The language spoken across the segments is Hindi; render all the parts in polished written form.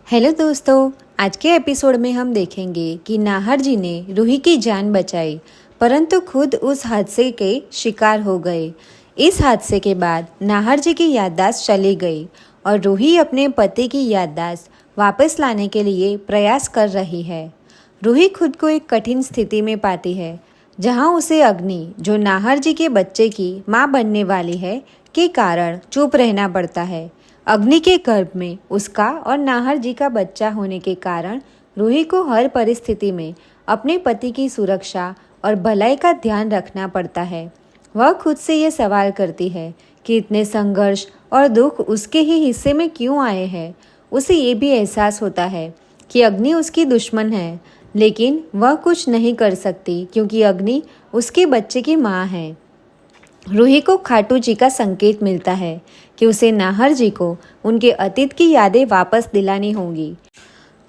हेलो दोस्तों, आज के एपिसोड में हम देखेंगे कि नाहर जी ने रूही की जान बचाई, परंतु खुद उस हादसे के शिकार हो गए। इस हादसे के बाद नाहर जी की याददाश्त चली गई और रूही अपने पति की याददाश्त वापस लाने के लिए प्रयास कर रही है। रूही खुद को एक कठिन स्थिति में पाती है, जहां उसे अग्नि, जो नाहर जी के बच्चे की मां बनने वाली है, के कारण चुप रहना पड़ता है। अग्नि के गर्भ में उसका और नाहर जी का बच्चा होने के कारण रूही को हर परिस्थिति में अपने पति की सुरक्षा और भलाई का ध्यान रखना पड़ता है। वह खुद से ये सवाल करती है कि इतने संघर्ष और दुख उसके ही हिस्से में क्यों आए हैं। उसे ये भी एहसास होता है कि अग्नि उसकी दुश्मन है, लेकिन वह कुछ नहीं कर सकती क्योंकि अग्नि उसके बच्चे की माँ है। रूही को खाटू जी का संकेत मिलता है कि उसे नाहर जी को उनके अतीत की यादें वापस दिलानी होंगी।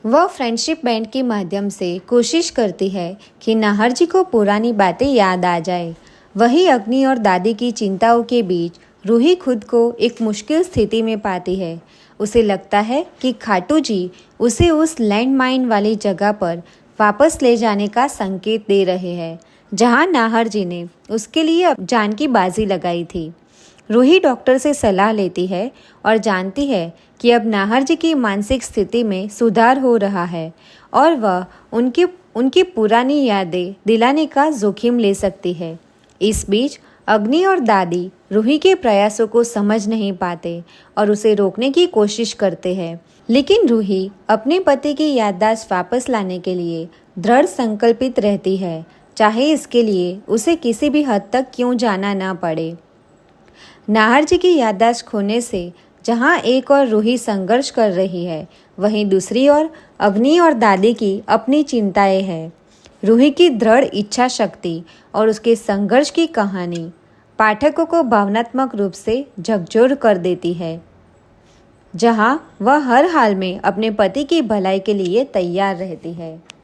वह फ्रेंडशिप बैंड के माध्यम से कोशिश करती है कि नाहर जी को पुरानी बातें याद आ जाए। वहीं अग्नि और दादी की चिंताओं के बीच रूही खुद को एक मुश्किल स्थिति में पाती है। उसे लगता है कि खाटू जी उसे उस लैंडमाइन वाली जगह पर वापस ले जाने का संकेत दे रहे हैं, जहां नाहर जी ने उसके लिए अब जान की बाजी लगाई थी। रूही डॉक्टर से सलाह लेती है और जानती है कि अब नाहर जी की मानसिक स्थिति में सुधार हो रहा है और वह उनकी उनकी पुरानी यादें दिलाने का जोखिम ले सकती है। इस बीच अग्नि और दादी रूही के प्रयासों को समझ नहीं पाते और उसे रोकने की कोशिश करते हैं, लेकिन रूही अपने पति की याददाश्त वापस लाने के लिए दृढ़ संकल्पित रहती है, चाहे इसके लिए उसे किसी भी हद तक क्यों जाना ना पड़े। नाहर जी की याददाश्त खोने से जहां एक और रूही संघर्ष कर रही है, वहीं दूसरी ओर अग्नि और दादी की अपनी चिंताएं हैं। रूही की दृढ़ इच्छा शक्ति और उसके संघर्ष की कहानी पाठकों को भावनात्मक रूप से झकझोर कर देती है, जहां वह हर हाल में अपने पति की भलाई के लिए तैयार रहती है।